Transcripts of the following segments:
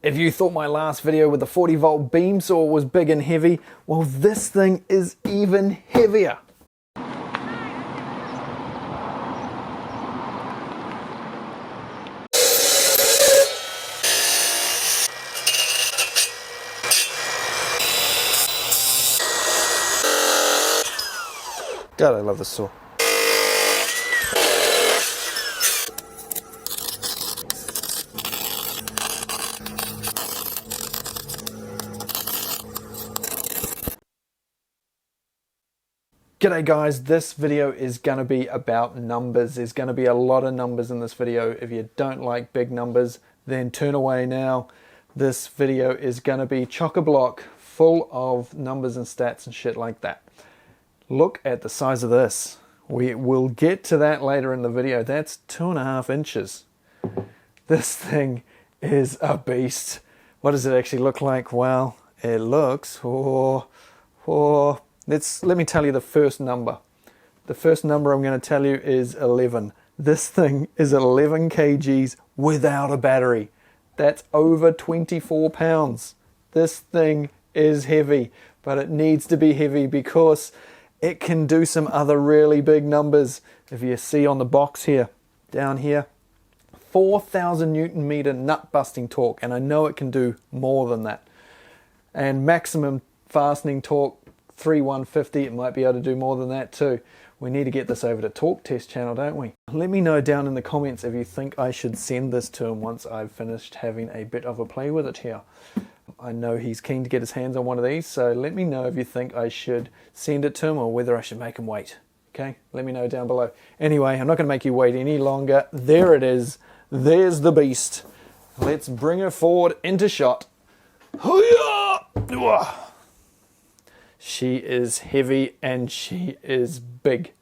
If you thought my last video with the 40-volt beam saw was big and heavy, well, this thing is even heavier. God, I love this saw. G'day guys, this video is going to be about numbers. There's going to be a lot of numbers in this video. If you don't like big numbers, then turn away now. This video is going to be chock-a-block full of numbers and stats and shit like that. Look at the size of this. We will get to that later in the video. That's 2.5 inches. This thing is a beast. What does it actually look like? Well, it looks... Let me tell you the first number. The first number I'm going to tell you is 11. This thing is 11 kgs without a battery. That's over 24 pounds. This thing is heavy, but it needs to be heavy because it can do some other really big numbers. If you see on the box here, down here, 4,000 Newton meter nut busting torque, and I know it can do more than that. And maximum fastening torque, 3150, it might be able to do more than that too. We need to get this over to Torque Test channel, don't we? Let me know down in the comments if you think I should send this to him once I've finished having a bit of a play with it here. I know he's keen to get his hands on one of these, so let me know if you think I should send it to him or whether I should make him wait. Okay, let me know down below. Anyway, I'm not going to make you wait any longer. There it is. There's the beast. Let's bring her forward into shot. She is heavy and she is big.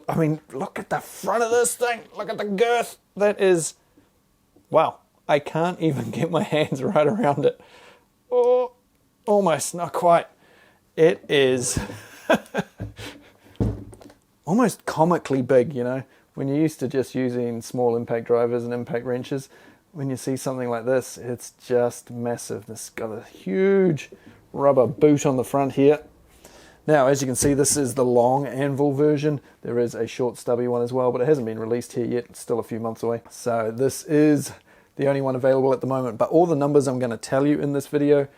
I mean, look at the front of this thing. Look at the girth. That is... wow. I can't even get my hands right around it. Oh, almost, not quite. It is almost comically big, you know. When you're used to just using small impact drivers and impact wrenches, when you see something like this, it's just massive. This has got a huge rubber boot on the front here. Now, as you can see, this is the long anvil version. There is a short stubby one as well, but it hasn't been released here yet. It's still a few months away. So this is the only one available at the moment. But all the numbers I'm going to tell you in this video,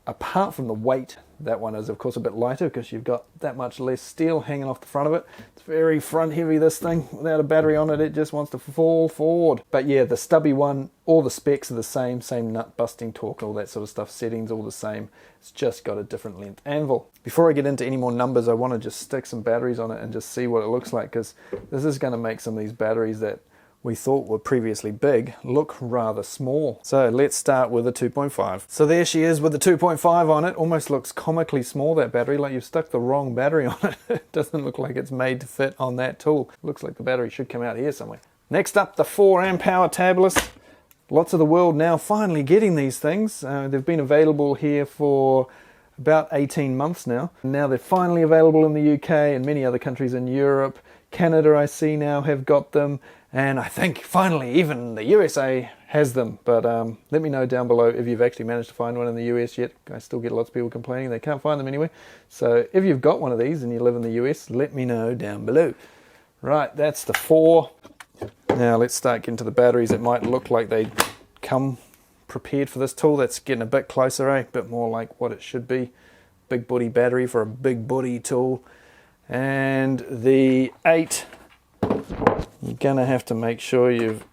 apart from the weight, that one is of course a bit lighter because you've got that much less steel hanging off the front of it. It's very front heavy, this thing. Without a battery on it, it just wants to fall forward. But yeah, the stubby one, all the specs are the same nut busting torque, all that sort of stuff, settings all the same. It's just got a different length anvil. Before I get into any more numbers, I want to just stick some batteries on it and just see what it looks like, because this is going to make some of these batteries that we thought were previously big look rather small. So let's start with a 2.5. So there she is with the 2.5 on it. Almost looks comically small, that battery, like you've stuck the wrong battery on it. It doesn't look like it's made to fit on that tool. Looks like the battery should come out here somewhere. Next up, the 4 amp hour tabless. Lots of the world now finally getting these things. They've been available here for about 18 months now. Now they're finally available in the UK and many other countries in Europe. Canada, I see now, have got them. And I think finally even the USA has them. But let me know down below if you've actually managed to find one in the US yet. I still get lots of people complaining they can't find them anywhere. So if you've got one of these and you live in the US, let me know down below. Right, that's the 4. Now let's start getting to the batteries. It might look like they come prepared for this tool. That's getting a bit closer, eh? A bit more like what it should be. Big body battery for a big body tool. And the 8, you're gonna have to make sure you've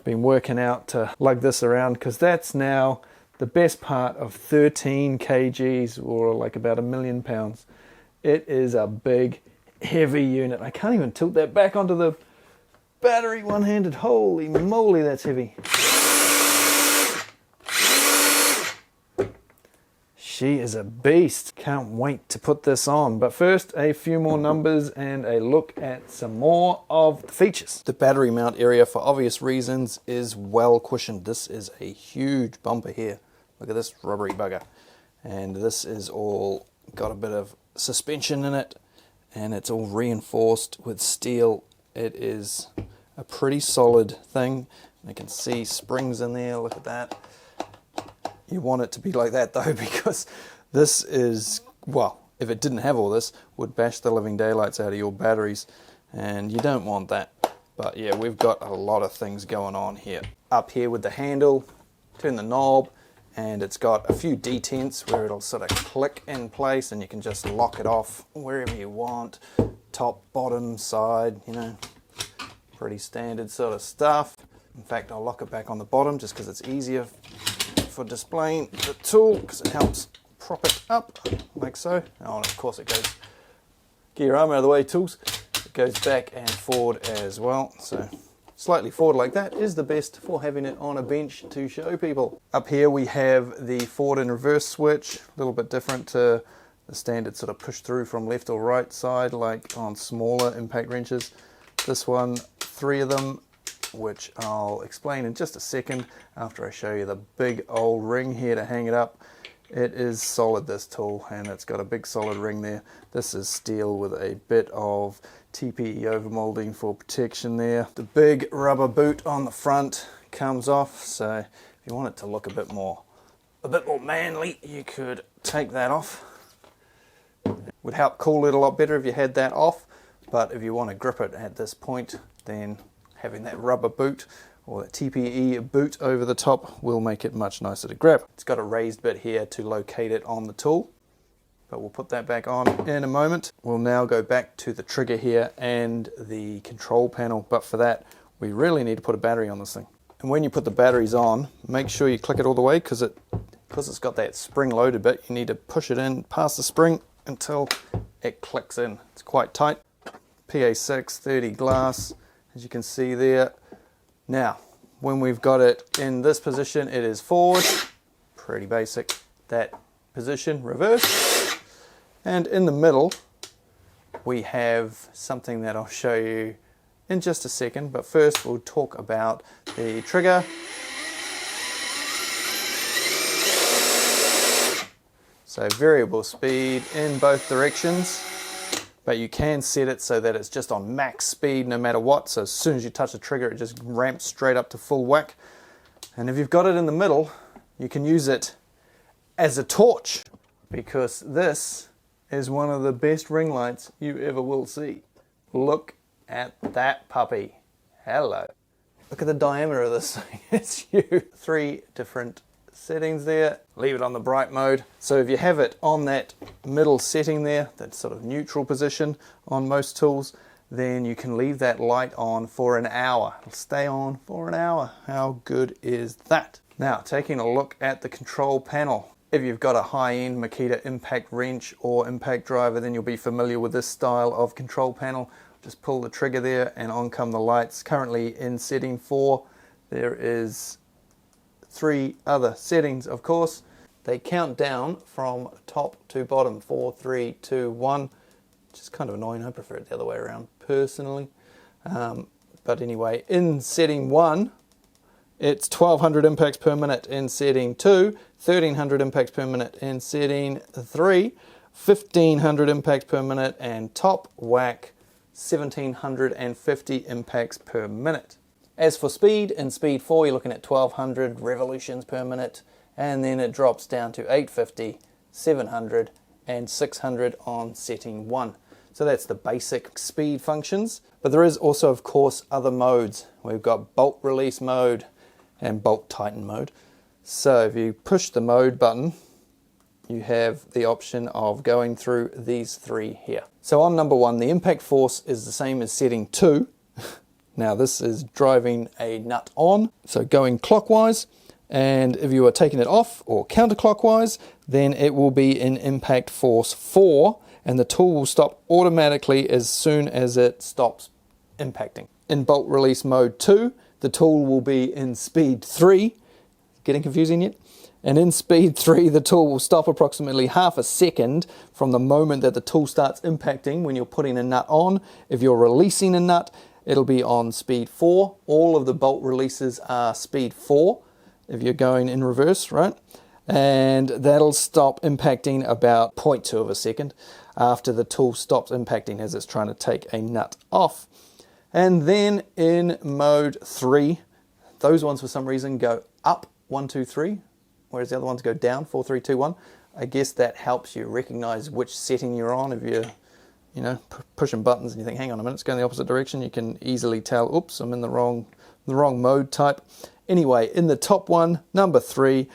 been working out to lug this around, because that's now the best part of 13 kgs, or like about 1,000,000 pounds. It is a big, heavy unit. I can't even tilt that back onto the battery one-handed. Holy moly, that's heavy. She is a beast. Can't wait to put this on. But first, a few more numbers and a look at some more of the features. The battery mount area, for obvious reasons, is well cushioned. This is a huge bumper here. Look at this rubbery bugger. And this is all got a bit of suspension in it, and it's all reinforced with steel. It is a pretty solid thing. You can see springs in there. Look at that. You want it to be like that though, because this is, well, if it didn't have all this, would bash the living daylights out of your batteries, and you don't want that. But yeah, we've got a lot of things going on here. Up here with the handle, turn the knob, and it's got a few detents where it'll sort of click in place, and you can just lock it off wherever you want. Top, bottom, side, you know, pretty standard sort of stuff. In fact, I'll lock it back on the bottom just because it's easier for displaying the tool, because it helps prop it up like so. Oh, and of course it goes, get your arm out of the way, tools. It goes back and forward as well. So slightly forward like that is the best for having it on a bench to show people. Up here we have the forward and reverse switch, a little bit different to the standard sort of push through from left or right side like on smaller impact wrenches. This one, 3 of them, which I'll explain in just a second after I show you the big old ring here to hang it up. It is solid, this tool, and it's got a big solid ring there. This is steel with a bit of TPE overmolding for protection there. The big rubber boot on the front comes off, so if you want it to look a bit more manly, you could take that off. Would help cool it a lot better if you had that off, but if you want to grip it at this point, then having that rubber boot or that TPE boot over the top will make it much nicer to grab. It's got a raised bit here to locate it on the tool, but we'll put that back on in a moment. We'll now go back to the trigger here and the control panel, but for that we really need to put a battery on this thing. And when you put the batteries on, make sure you click it all the way, because it's got that spring loaded bit, you need to push it in past the spring until it clicks in. It's quite tight. PA6 30 glass, as you can see there. Now, when we've got it in this position, it is forward, pretty basic. That position, reverse. And in the middle, we have something that I'll show you in just a second, but first we'll talk about the trigger. So variable speed in both directions, but you can set it so that it's just on max speed no matter what. So as soon as you touch the trigger, it just ramps straight up to full whack. And if you've got it in the middle, you can use it as a torch, because this is one of the best ring lights you ever will see. Look at that puppy. Hello. Look at the diameter of this thing. It's huge. 3 different settings there. Leave it on the bright mode. So if you have it on that middle setting there, that sort of neutral position on most tools, then you can leave that light on for an hour. It'll stay on for an hour. How good is that? Now, taking a look at the control panel. If you've got a high-end Makita impact wrench or impact driver, then you'll be familiar with this style of control panel. Just pull the trigger there and on come the lights. Currently in setting 4, there is 3 other settings, of course. They count down from top to bottom, 4, 3, 2, 1, which is kind of annoying. I prefer it the other way around personally. But anyway, in setting 1, it's 1200 impacts per minute. In setting 2, 1300 impacts per minute. In setting 3, 1500 impacts per minute. And top whack, 1750 impacts per minute. As for speed, in speed 4 you're looking at 1200 revolutions per minute, and then it drops down to 850, 700 and 600 on setting 1. So that's the basic speed functions, but there is also of course other modes. We've got bolt release mode and bolt tighten mode. So if you push the mode button, you have the option of going through these 3 here. So on number 1, the impact force is the same as setting 2. Now this is driving a nut on, so going clockwise, and if you are taking it off or counterclockwise, then it will be in impact force 4, and the tool will stop automatically as soon as it stops impacting. In bolt release mode 2, the tool will be in speed 3. Getting confusing yet? And in speed 3, the tool will stop approximately half a second from the moment that the tool starts impacting when you're putting a nut on. If you're releasing a nut, it'll be on speed 4. All of the bolt releases are speed 4 if you're going in reverse, right? And that'll stop impacting about 0.2 of a second after the tool stops impacting as it's trying to take a nut off. And then in mode 3, those ones for some reason go up 1, 2, 3. whereas the other ones go down, 4, 3, 2, 1. I guess that helps you recognize which setting you're on. If you're, you know, pushing buttons and you think, hang on a minute, it's going the opposite direction, you can easily tell, oops, I'm in the wrong mode type. Anyway, in the top one, number 3,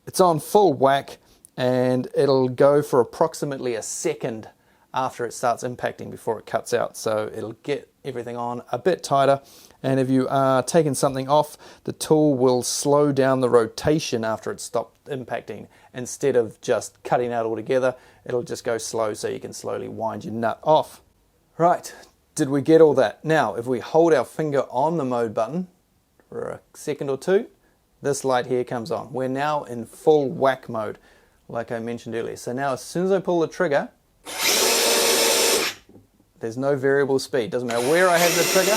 it's on full whack, and it'll go for approximately a second after it starts impacting before it cuts out. So it'll get everything on a bit tighter, and if you are taking something off, the tool will slow down the rotation after it's stopped impacting. Instead of just cutting out altogether, it'll just go slow so you can slowly wind your nut off. Right, did we get all that? Now, if we hold our finger on the mode button for a second or two, this light here comes on. We're now in full whack mode, like I mentioned earlier. So now as soon as I pull the trigger, there's no variable speed. Doesn't matter where I have the trigger.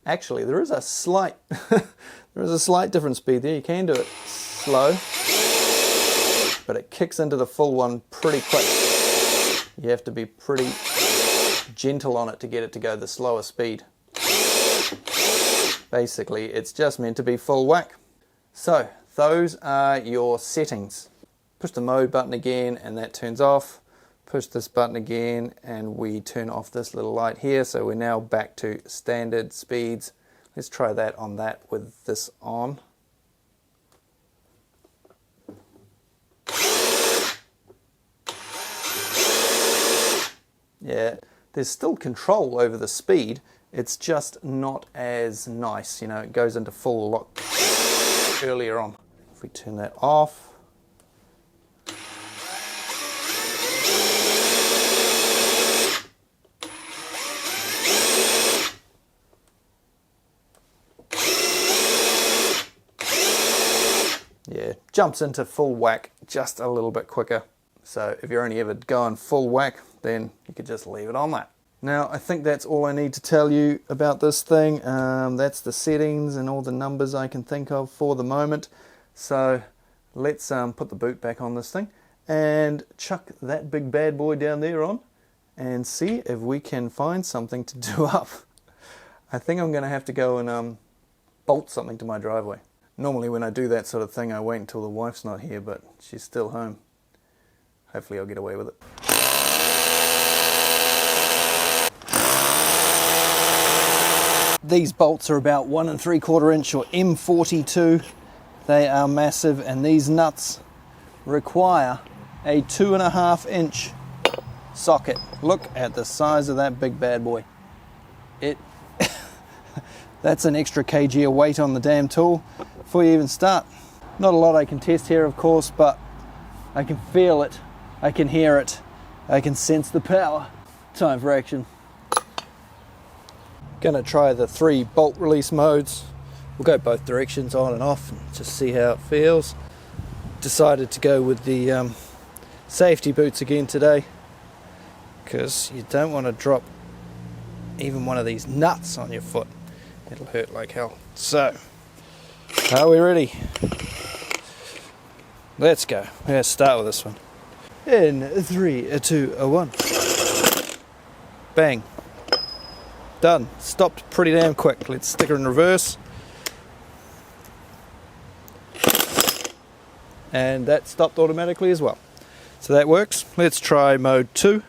Actually, there is a slight different speed there. You can do it slow, but it kicks into the full one pretty quick. You have to be pretty gentle on it to get it to go the slower speed. Basically, it's just meant to be full whack. So, those are your settings. Push the mode button again and that turns off. Push this button again and we turn off this little light here. So we're now back to standard speeds. Let's try that on that with this on. Yeah, there's still control over the speed. It's just not as nice. You know, it goes into full lock earlier on. If we turn that off. Yeah, jumps into full whack just a little bit quicker. So if you're only ever going full whack, then you could just leave it on that. Now, I think that's all I need to tell you about this thing. That's the settings and all the numbers I can think of for the moment. So let's put the boot back on this thing and chuck that big bad boy down there on and see if we can find something to do up. I think I'm going to have to go and bolt something to my driveway. Normally when I do that sort of thing, I wait until the wife's not here, but she's still home. Hopefully I'll get away with it. These bolts are about 1 3/4 inch or M42. They are massive, and these nuts require a 2.5 inch socket. Look at the size of that big bad boy. That's an extra kg of weight on the damn tool before you even start. Not a lot I can test here, of course, but I can feel it, I can hear it, I can sense the power. Time for action. Gonna try the 3 bolt release modes. We'll go both directions, on and off, and just see how it feels. Decided to go with the safety boots again today, because you don't want to drop even one of these nuts on your foot. It'll hurt like hell. So, are we ready? Let's go. Let's start with this one. In 3, 2, 1. Bang. Done. Stopped pretty damn quick. Let's stick her in reverse. And that stopped automatically as well. So that works. Let's try mode 2.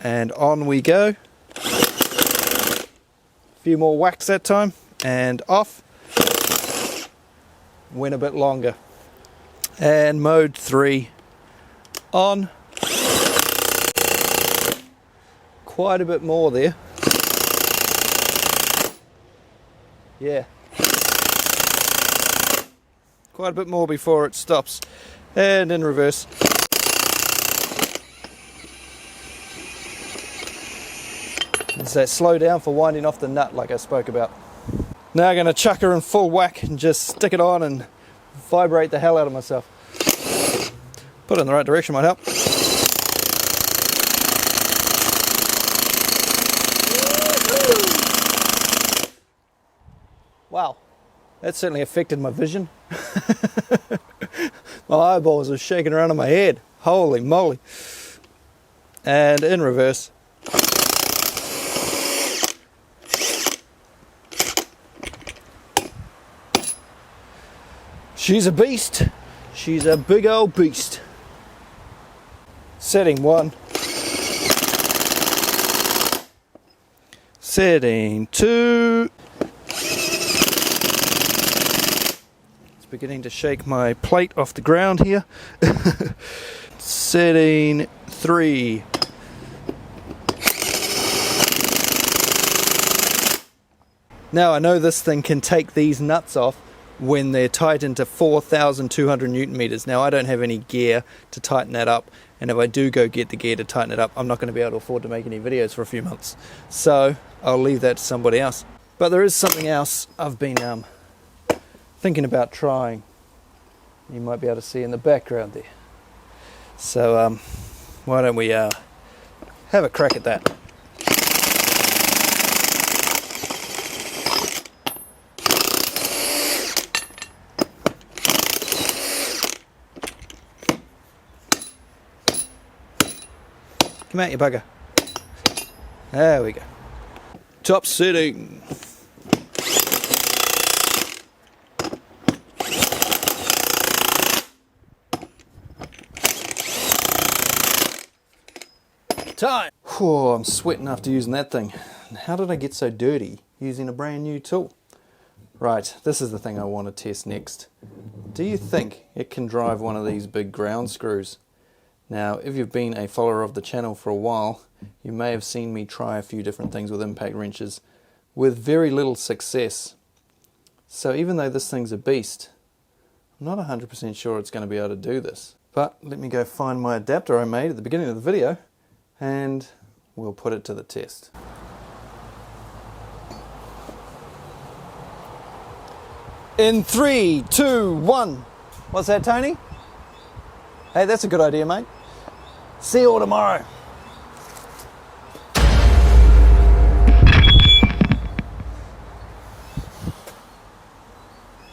And on we go. A few more whacks that time. And off. Went a bit longer. And mode 3. On. Quite a bit more there. Yeah. Quite a bit more before it stops. And in reverse. It's that slow down for winding off the nut like I spoke about. Now I'm going to chuck her in full whack and just stick it on and vibrate the hell out of myself. Put it in the right direction might help. Wow, that certainly affected my vision. My eyeballs are shaking around in my head. Holy moly. And in reverse. She's a beast. She's a big old beast. Setting 1. Setting 2. It's beginning to shake my plate off the ground here. Setting 3. Now I know this thing can take these nuts off when they're tightened to 4,200 Newton meters. Now I don't have any gear to tighten that up, and if I do go get the gear to tighten it up, I'm not going to be able to afford to make any videos for a few months. So I'll leave that to somebody else. But there is something else I've been thinking about trying. You might be able to see in the background there. So why don't we have a crack at that. Come out, you bugger. There we go. Top setting. Time. Oh, I'm sweating after using that thing. How did I get so dirty using a brand new tool? Right, this is the thing I want to test next. Do you think it can drive one of these big ground screws? Now, if you've been a follower of the channel for a while, you may have seen me try a few different things with impact wrenches with very little success. So even though this thing's a beast, I'm not 100% sure it's going to be able to do this. But let me go find my adapter I made at the beginning of the video and we'll put it to the test. In 3, 2, 1. What's that, Tony? Hey, that's a good idea, mate. See you all tomorrow.